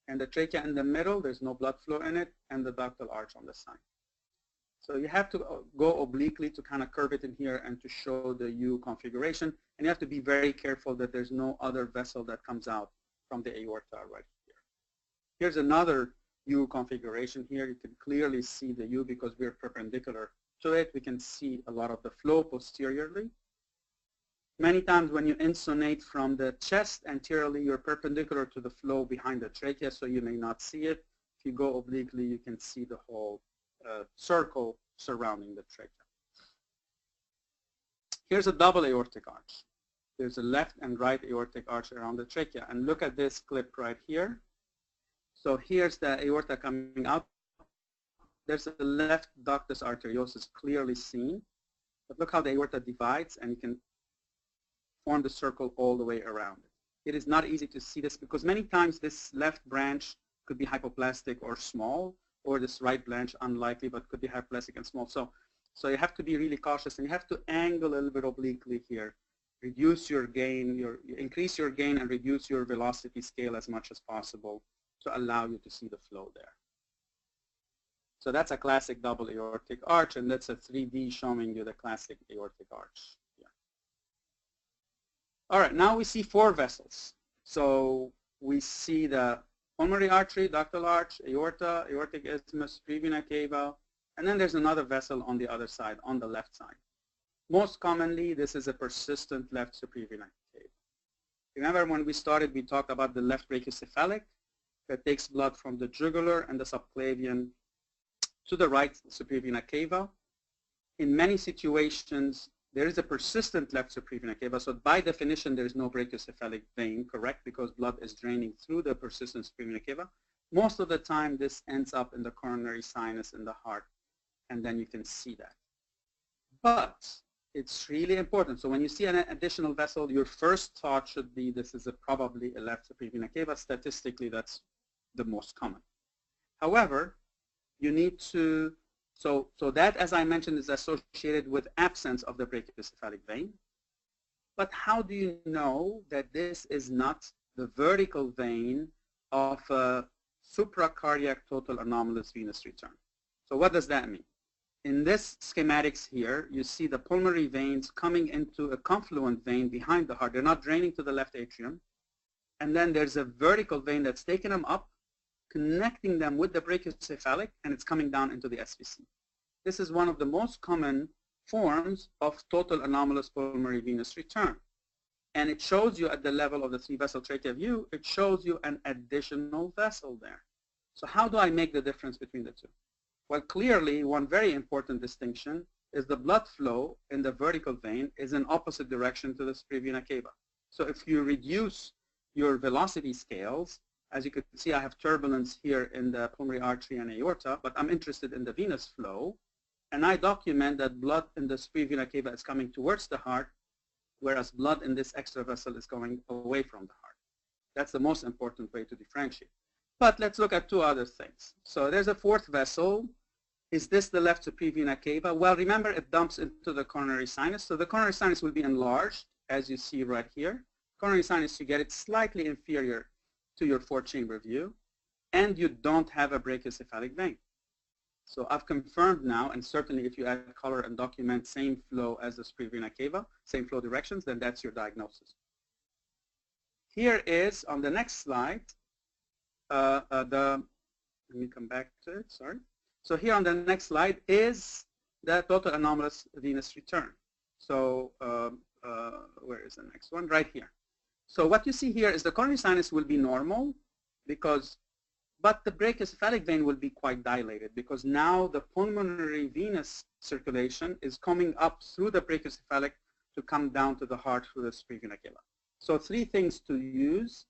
and the trachea in the middle, there's no blood flow in it, and the ductal arch on the side. So you have to go obliquely to kind of curve it in here and to show the U configuration. And you have to be very careful that there's no other vessel that comes out from the aorta right here. Here's another U configuration here. You can clearly see the U because we're perpendicular to it. We can see a lot of the flow posteriorly. Many times when you insonate from the chest anteriorly, you're perpendicular to the flow behind the trachea, so you may not see it. If you go obliquely, you can see the whole circle surrounding the trachea. Here's a double aortic arch. There's a left and right aortic arch around the trachea. And look at this clip right here. So here's the aorta coming out. There's a left ductus arteriosus clearly seen. But look how the aorta divides, and you can form the circle all the way around it. It is not easy to see this because many times this left branch could be hypoplastic or small, or this right branch unlikely but could be hypoplastic and small. So you have to be really cautious, and you have to angle a little bit obliquely here. Reduce your gain, increase your gain and reduce your velocity scale as much as possible to allow you to see the flow there. So that's a classic double aortic arch, and that's a 3D showing you the classic aortic arch. All right, now we see four vessels. So we see the pulmonary artery, ductal arch, aorta, aortic isthmus, prevena cava, and then there's another vessel on the other side, on the left side. Most commonly, this is a persistent left supravena cava. Remember when we started, we talked about the left brachiocephalic that takes blood from the jugular and the subclavian to the right supravena cava. In many situations, there is a persistent left supravena cava, so by definition there is no brachiocephalic vein, correct, because blood is draining through the persistent supravena cava. Most of the time this ends up in the coronary sinus in the heart, and then you can see that. But it's really important. So when you see an additional vessel, your first thought should be this is probably a left supravena cava. Statistically, that's the most common. However, you need to So that, as I mentioned, is associated with absence of the brachiocephalic vein. But how do you know that this is not the vertical vein of a supracardiac total anomalous venous return? So what does that mean? In this schematics here, you see the pulmonary veins coming into a confluent vein behind the heart. They're not draining to the left atrium. And then there's a vertical vein that's taking them up, connecting them with the brachiocephalic, and it's coming down into the SVC. This is one of the most common forms of total anomalous pulmonary venous return. And it shows you at the level of the three-vessel trachea view, it shows you an additional vessel there. So how do I make the difference between the two? Well, clearly, one very important distinction is the blood flow in the vertical vein is in opposite direction to the supravena cava. So if you reduce your velocity scales, as you can see, I have turbulence here in the pulmonary artery and aorta, but I'm interested in the venous flow. And I document that blood in the supravena cava is coming towards the heart, whereas blood in this extra vessel is going away from the heart. That's the most important way to differentiate. But let's look at two other things. So there's a fourth vessel. Is this the left supravena cava? Well, remember, it dumps into the coronary sinus. So the coronary sinus will be enlarged, as you see right here. Coronary sinus, you get it slightly inferior to your four-chamber view, and you don't have a brachiocephalic vein. So I've confirmed now, and certainly if you add color and document same flow as the supravena cava, same flow directions, then that's your diagnosis. Here is, on the next slide, let me come back to it, sorry. So here on the next slide is the total anomalous venous return. So where is the next one? Right here. So what you see here is the coronary sinus will be normal but the brachiocephalic vein will be quite dilated because now the pulmonary venous circulation is coming up through the brachiocephalic to come down to the heart through the supravena cava. So three things to use: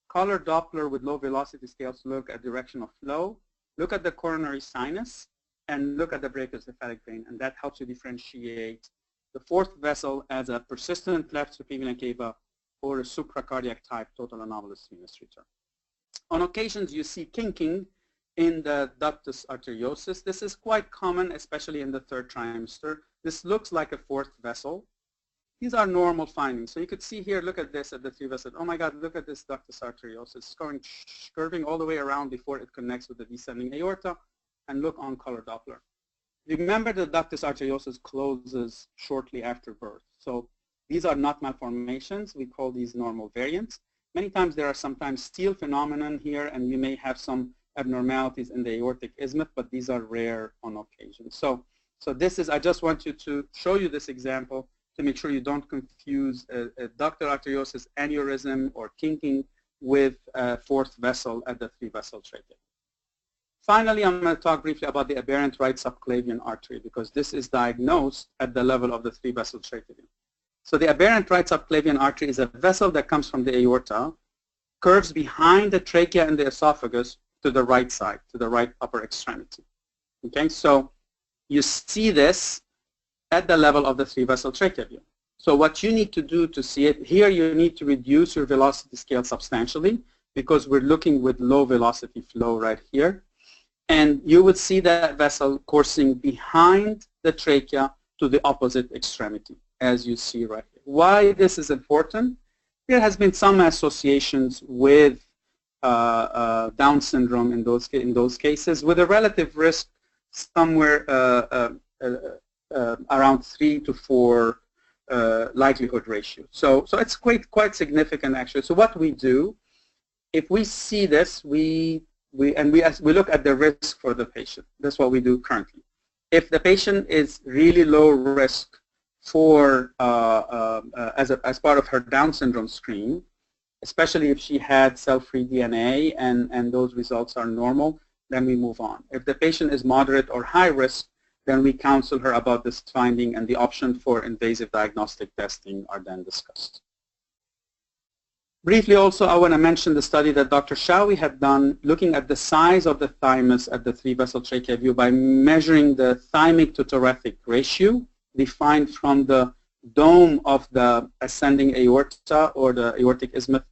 color Doppler with low velocity scales to look at direction of flow, look at the coronary sinus, and look at the brachiocephalic vein, and that helps you differentiate the fourth vessel as a persistent left supravena cava or a supracardiac type total anomalous venous return. On occasions, you see kinking in the ductus arteriosus. This is quite common, especially in the third trimester. This looks like a fourth vessel. These are normal findings. So you could see here, look at this at the three vessel. Oh my God, look at this ductus arteriosus. It's going curving all the way around before it connects with the descending aorta. And look on color Doppler. Remember, the ductus arteriosus closes shortly after birth. So these are not malformations. We call these normal variants. Many times there are sometimes steal phenomenon here, and you may have some abnormalities in the aortic isthmus, but these are rare on occasion. So So this is, I just want you to show you this example to make sure you don't confuse a ductal arteriosus aneurysm or kinking with a fourth vessel at the three-vessel trachea. Finally, I'm going to talk briefly about the aberrant right subclavian artery because this is diagnosed at the level of the three-vessel trachea. So the aberrant right subclavian artery is a vessel that comes from the aorta, curves behind the trachea and the esophagus to the right side, to the right upper extremity. Okay, so you see this at the level of the three-vessel trachea view. So what you need to do to see it, here you need to reduce your velocity scale substantially because we're looking with low velocity flow right here. And you would see that vessel coursing behind the trachea to the opposite extremity, as you see right here. Why this is important? There has been some associations with Down syndrome in those cases, with a relative risk somewhere around 3 to 4 likelihood ratio. So it's quite significant actually. So what we do, if we see this, we look at the risk for the patient. That's what we do currently. If the patient is really low risk for as part of her Down syndrome screen, especially if she had cell-free DNA and those results are normal, then we move on. If the patient is moderate or high risk, then we counsel her about this finding, and the option for invasive diagnostic testing are then discussed. Briefly also, I want to mention the study that Dr. Shawi had done looking at the size of the thymus at the three-vessel trachea view by measuring the thymic to thoracic ratio defined from the dome of the ascending aorta or the aortic isthmus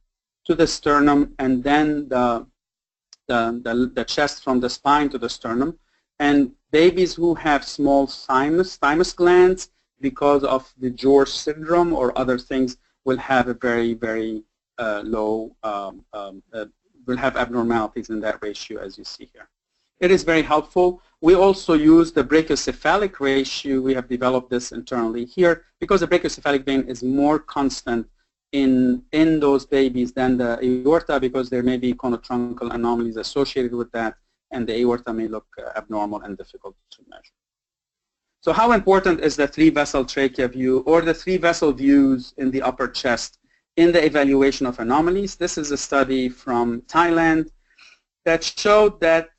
to the sternum, and then the chest from the spine to the sternum. And babies who have small thymus glands because of the George syndrome or other things will have a very, very low, will have abnormalities in that ratio as you see here. It is very helpful. We also use the brachiocephalic ratio. We have developed this internally here because the brachiocephalic vein is more constant in those babies than the aorta because there may be conotruncal anomalies associated with that, and the aorta may look abnormal and difficult to measure. So how important is the three-vessel trachea view or the three-vessel views in the upper chest in the evaluation of anomalies? This is a study from Thailand that showed that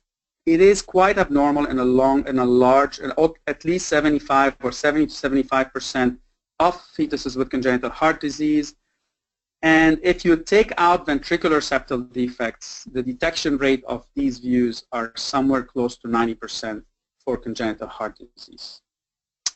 it is quite abnormal in a large, at least 75 or 70 to 75% of fetuses with congenital heart disease. And if you take out ventricular septal defects, the detection rate of these views are somewhere close to 90% for congenital heart disease.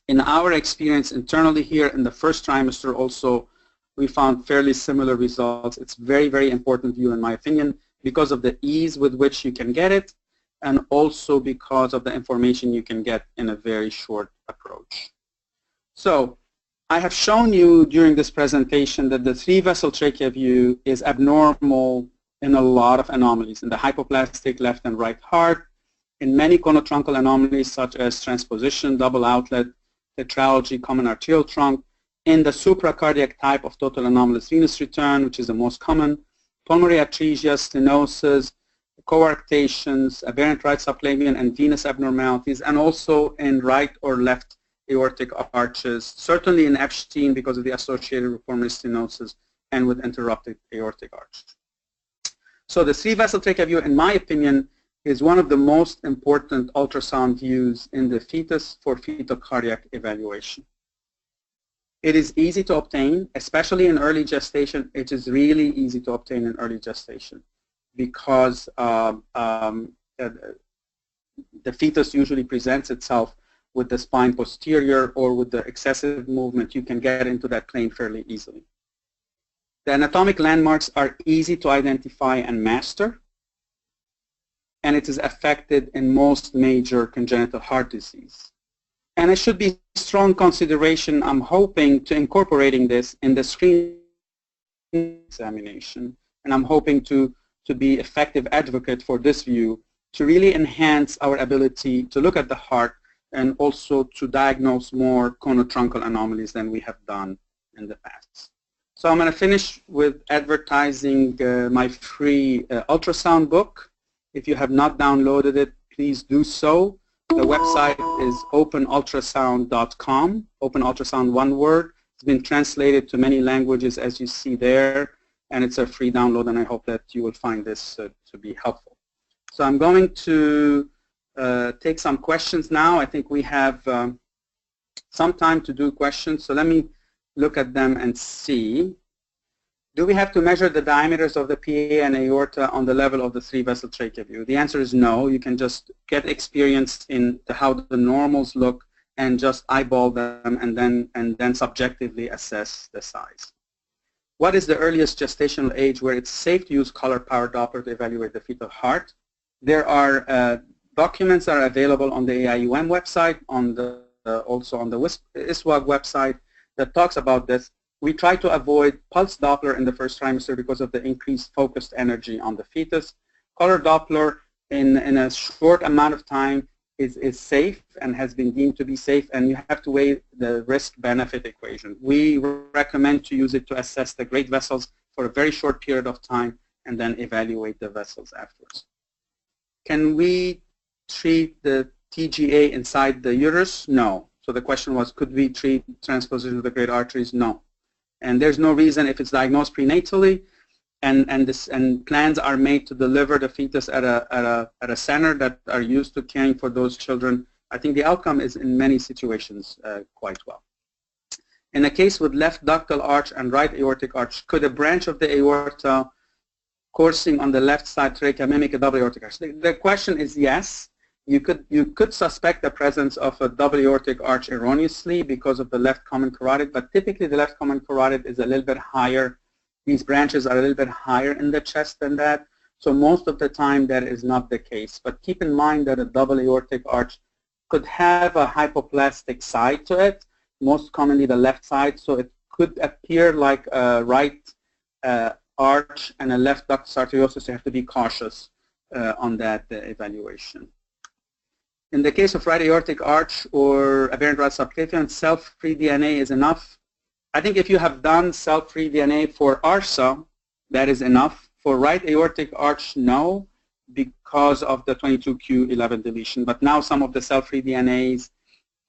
In our experience internally here in the first trimester also, we found fairly similar results. It's very, very important view in my opinion because of the ease with which you can get it and also because of the information you can get in a very short approach. So I have shown you during this presentation that the three-vessel trachea view is abnormal in a lot of anomalies, in the hypoplastic left and right heart, in many conotruncal anomalies such as transposition, double outlet, tetralogy, common arterial trunk, in the supracardiac type of total anomalous venous return, which is the most common, pulmonary atresia, stenosis, coarctations, aberrant right subclavian and venous abnormalities, and also in right or left aortic arches, certainly in Epstein because of the associated with pulmonary stenosis and with interrupted aortic arch. So the three-vessel trachea view, in my opinion, is one of the most important ultrasound views in the fetus for fetal cardiac evaluation. It is easy to obtain, especially in early gestation. It is really easy to obtain in early gestation because the fetus usually presents itself with the spine posterior or with the excessive movement. You can get into that plane fairly easily. The anatomic landmarks are easy to identify and master, and it is affected in most major congenital heart disease. And it should be strong consideration, I'm hoping, to incorporating this in the screening examination, and I'm hoping to be effective advocate for this view to really enhance our ability to look at the heart and also to diagnose more conotruncal anomalies than we have done in the past. So I'm going to finish with advertising my free ultrasound book. If you have not downloaded it, please do so. The website is openultrasound.com, openultrasound, one word. It's been translated to many languages, as you see there, and it's a free download, and I hope that you will find this to be helpful. So I'm going to take some questions now. I think we have some time to do questions, so let me look at them and see. Do we have to measure the diameters of the PA and aorta on the level of the three-vessel trachea view? The answer is no. You can just get experience in how the normals look and just eyeball them and then subjectively assess the size. What is the earliest gestational age where it's safe to use color power Doppler to evaluate the fetal heart? There are documents that are available on the AIUM website, also on the ISWAG website that talks about this. We try to avoid pulse Doppler in the first trimester because of the increased focused energy on the fetus. Color Doppler in a short amount of time is safe and has been deemed to be safe, and you have to weigh the risk-benefit equation. We recommend to use it to assess the great vessels for a very short period of time and then evaluate the vessels afterwards. Can we treat the TGA inside the uterus? No. So the question was, could we treat transposition of the great arteries? No. And there's no reason if it's diagnosed prenatally and plans are made to deliver the fetus at a center that are used to caring for those children. I think the outcome is in many situations quite well. In a case with left ductal arch and right aortic arch, could a branch of the aorta coursing on the left side trachea mimic a double aortic arch? The question is yes. You could suspect the presence of a double aortic arch erroneously because of the left common carotid, but typically the left common carotid is a little bit higher. These branches are a little bit higher in the chest than that, so most of the time that is not the case. But keep in mind that a double aortic arch could have a hypoplastic side to it, most commonly the left side, so it could appear like a right arch and a left ductus arteriosus. So you have to be cautious on that evaluation. In the case of right aortic arch or aberrant right subclavian, cell-free DNA is enough. I think if you have done cell-free DNA for ARSA, that is enough. For right aortic arch, no, because of the 22q11 deletion. But now some of the cell-free DNAs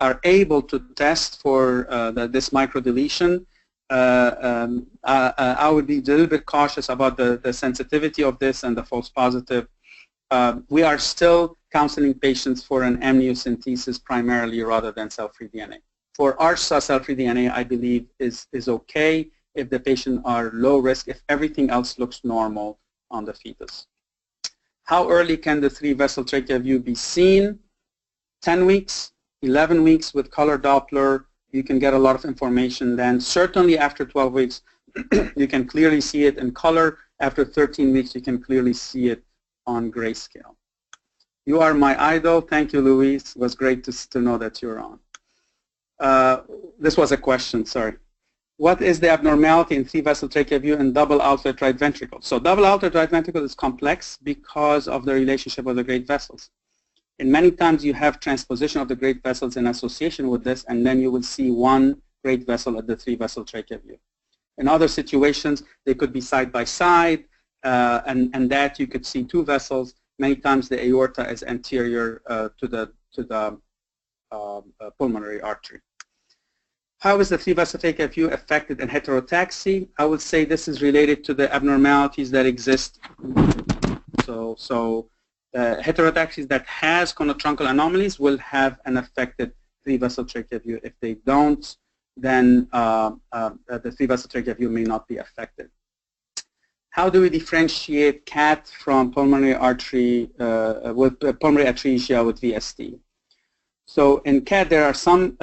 are able to test for this microdeletion. I would be a little bit cautious about the sensitivity of this and the false positive. We are still counseling patients for an amniocentesis primarily rather than cell-free DNA. For ARSA, cell-free DNA, I believe, is okay if the patient are low risk, if everything else looks normal on the fetus. How early can the three-vessel trachea view be seen? 10 weeks, 11 weeks with color Doppler, you can get a lot of information then. Certainly after 12 weeks, you can clearly see it in color. After 13 weeks, you can clearly see it on grayscale. You are my idol. Thank you, Louise. It was great to know that you're on. This was a question, sorry. What is the abnormality in three-vessel trachea view and double outlet right ventricle? So double outlet right ventricle is complex because of the relationship of the great vessels. And many times you have transposition of the great vessels in association with this, and then you will see one great vessel at the three-vessel trachea view. In other situations, they could be side by side, and that you could see two vessels. Many times the aorta is anterior to the pulmonary artery. How is the three-vessel trachea view affected in heterotaxy? I would say this is related to the abnormalities that exist. So heterotaxies that has conotruncal anomalies will have an affected three-vessel trachea view. If they don't, then the three-vessel trachea view may not be affected. How do we differentiate CAT from pulmonary artery with pulmonary atresia with VSD? So in CAT, there are some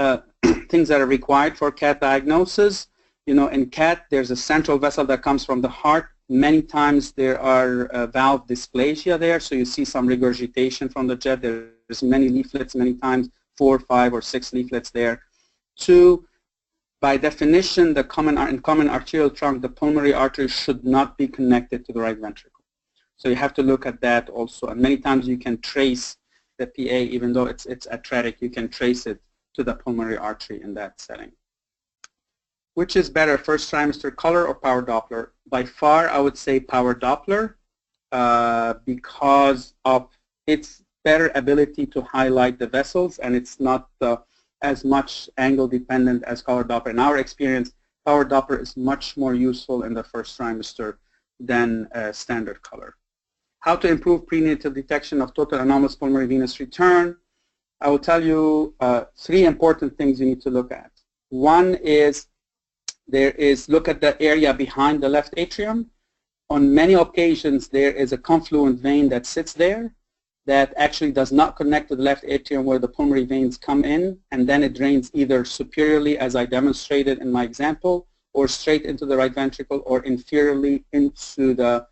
things that are required for CAT diagnosis. You know, in CAT, there's a central vessel that comes from the heart. Many times there are valve dysplasia there, so you see some regurgitation from the jet. There's many leaflets, many times 4, 5, or 6 leaflets there. 2, by definition, in common arterial trunk, the pulmonary artery should not be connected to the right ventricle. So you have to look at that also. And many times you can trace the PA, even though it's atretic, you can trace it to the pulmonary artery in that setting. Which is better, first trimester color or power Doppler? By far, I would say power Doppler because of its better ability to highlight the vessels, and it's not as much angle dependent as color Doppler. In our experience, color Doppler is much more useful in the first trimester than standard color. How to improve prenatal detection of total anomalous pulmonary venous return? I will tell you 3 important things you need to look at. One is look at the area behind the left atrium. On many occasions, there is a confluent vein that sits there that actually does not connect to the left atrium where the pulmonary veins come in, and then it drains either superiorly, as I demonstrated in my example, or straight into the right ventricle, or inferiorly into the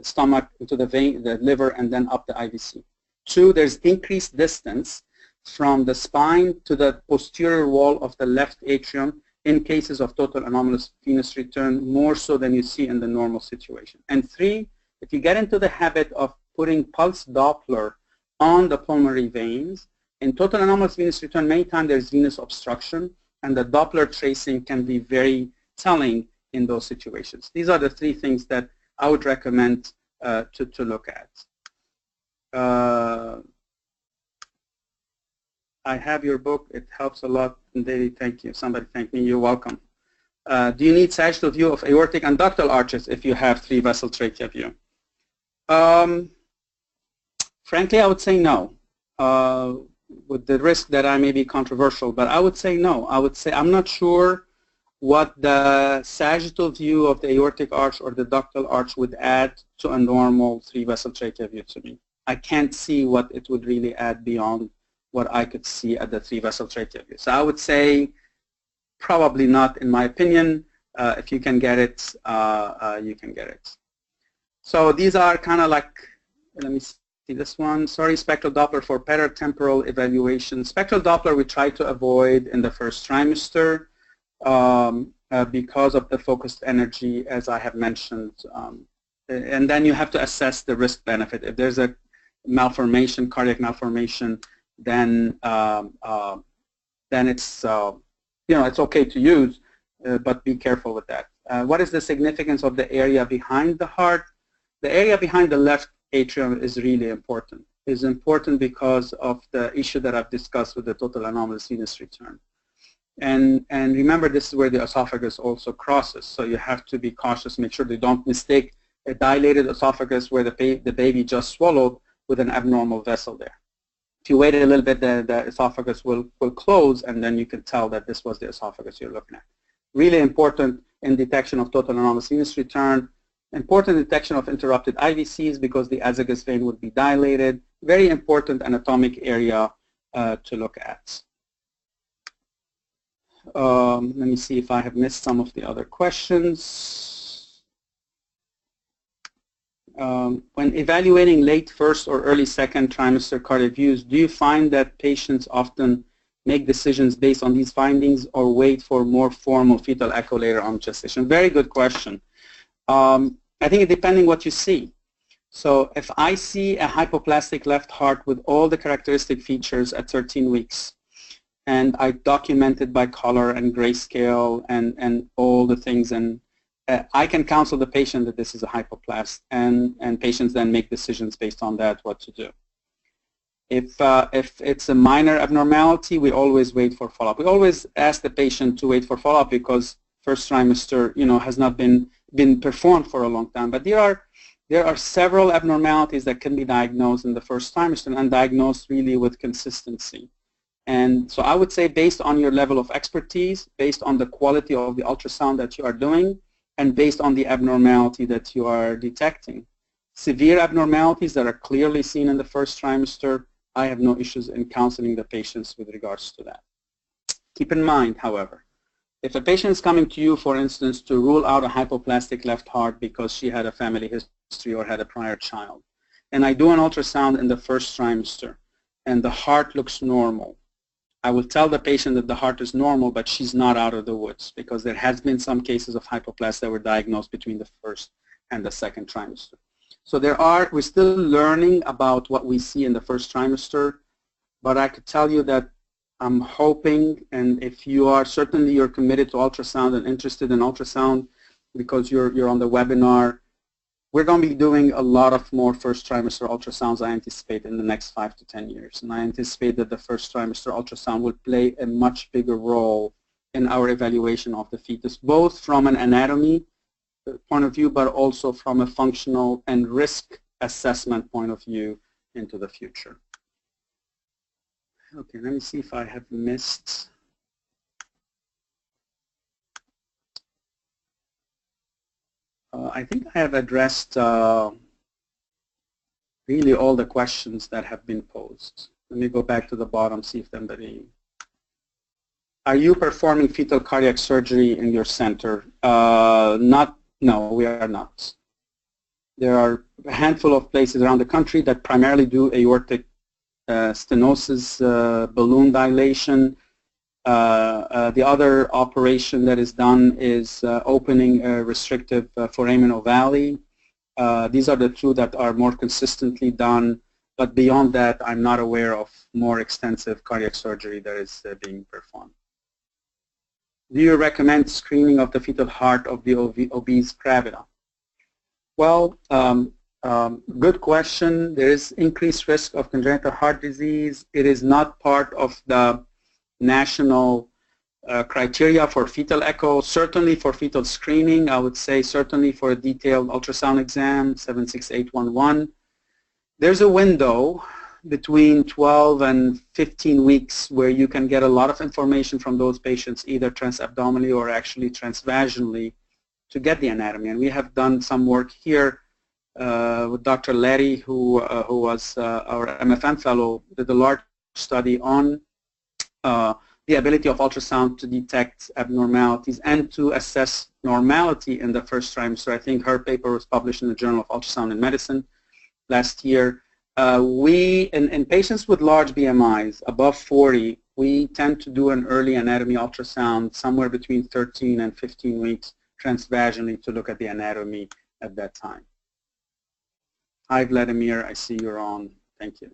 stomach, into the vein, the liver, and then up the IVC. 2, there's increased distance from the spine to the posterior wall of the left atrium in cases of total anomalous venous return, more so than you see in the normal situation. And 3, if you get into the habit of putting pulse Doppler on the pulmonary veins, in total anomalous venous return, many times there's venous obstruction, and the Doppler tracing can be very telling in those situations. These are the 3 things that I would recommend to look at. I have your book. It helps a lot. Daily, thank you. Somebody thank me. You're welcome. Do you need sagittal view of aortic and ductal arches if you have 3-vessel trachea view? Frankly, I would say no, with the risk that I may be controversial, but I would say no. I would say I'm not sure what the sagittal view of the aortic arch or the ductal arch would add to a normal 3-vessel trachea view to me. I can't see what it would really add beyond what I could see at the 3-vessel trachea view. So I would say probably not, in my opinion. If you can get it, you can get it. So these are kind of like, let me see this one. Sorry, spectral Doppler for paratemporal evaluation. Spectral Doppler we try to avoid in the first trimester because of the focused energy, as I have mentioned. And then you have to assess the risk-benefit. If there's a malformation, cardiac malformation, then it's it's okay to use, but be careful with that. What is the significance of the area behind the heart? The area behind the left atrium is really important. It's important because of the issue that I've discussed with the total anomalous venous return. And remember, this is where the esophagus also crosses, so you have to be cautious, make sure they don't mistake a dilated esophagus where the baby just swallowed with an abnormal vessel there. If you wait a little bit, the esophagus will close, and then you can tell that this was the esophagus you're looking at. Really important in detection of total anomalous venous return. Important detection of interrupted IVCs because the azygous vein would be dilated. Very important anatomic area to look at. Let me see if I have missed some of the other questions. When evaluating late first or early second trimester cardiac views, do you find that patients often make decisions based on these findings or wait for more formal fetal echo later on gestation? Very good question. I think it depending what you see. So if I see a hypoplastic left heart with all the characteristic features at 13 weeks, and I document it by color and grayscale and all the things, and I can counsel the patient that this is a hypoplast, and patients then make decisions based on that what to do. If it's a minor abnormality, we always wait for follow-up. We always ask the patient to wait for follow-up because first trimester, has not been performed for a long time. But there are several abnormalities that can be diagnosed in the first trimester and diagnosed really with consistency. And so I would say based on your level of expertise, based on the quality of the ultrasound that you are doing, and based on the abnormality that you are detecting. Severe abnormalities that are clearly seen in the first trimester, I have no issues in counseling the patients with regards to that. Keep in mind, however, if a patient is coming to you, for instance, to rule out a hypoplastic left heart because she had a family history or had a prior child, and I do an ultrasound in the first trimester, and the heart looks normal, I will tell the patient that the heart is normal, but she's not out of the woods because there has been some cases of hypoplasia that were diagnosed between the first and the second trimester. So we're still learning about what we see in the first trimester, but I could tell you that I'm hoping, and if you are, certainly you're committed to ultrasound and interested in ultrasound because you're on the webinar, we're going to be doing a lot of more first trimester ultrasounds, I anticipate, in the next 5 to 10 years. And I anticipate that the first trimester ultrasound will play a much bigger role in our evaluation of the fetus, both from an anatomy point of view, but also from a functional and risk assessment point of view into the future. Okay, let me see if I have missed. I think I have addressed really all the questions that have been posed. Let me go back to the bottom, see if anybody... Are you performing fetal cardiac surgery in your center? No, we are not. There are a handful of places around the country that primarily do aortic stenosis, balloon dilation. The other operation that is done is opening a restrictive foramen ovale. These are the two that are more consistently done, but beyond that, I'm not aware of more extensive cardiac surgery that is being performed. Do you recommend screening of the fetal heart of the obese gravida? Well, good question. There is increased risk of congenital heart disease. It is not part of the national criteria for fetal echo. Certainly for fetal screening, I would say certainly for a detailed ultrasound exam, 76811. There's a window between 12 and 15 weeks where you can get a lot of information from those patients, either transabdominally or actually transvaginally, to get the anatomy. And we have done some work here with Dr. Letty, who was our MFM fellow, did a large study on the ability of ultrasound to detect abnormalities and to assess normality in the first trimester. I think her paper was published in the Journal of Ultrasound in Medicine last year. In patients with large BMIs, above 40, we tend to do an early anatomy ultrasound somewhere between 13 and 15 weeks transvaginally to look at the anatomy at that time. Hi, Vladimir. I see you're on. Thank you.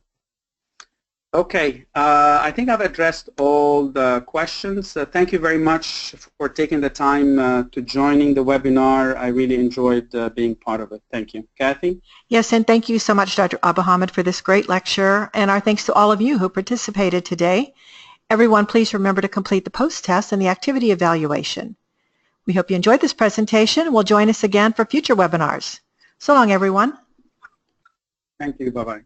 Okay, I think I've addressed all the questions. Thank you very much for taking the time to joining the webinar. I really enjoyed being part of it. Thank you. Kathy? Yes, and thank you so much, Dr. Abahamid, for this great lecture, and our thanks to all of you who participated today. Everyone, please remember to complete the post-test and the activity evaluation. We hope you enjoyed this presentation and will join us again for future webinars. So long, everyone. Thank you. Bye-bye.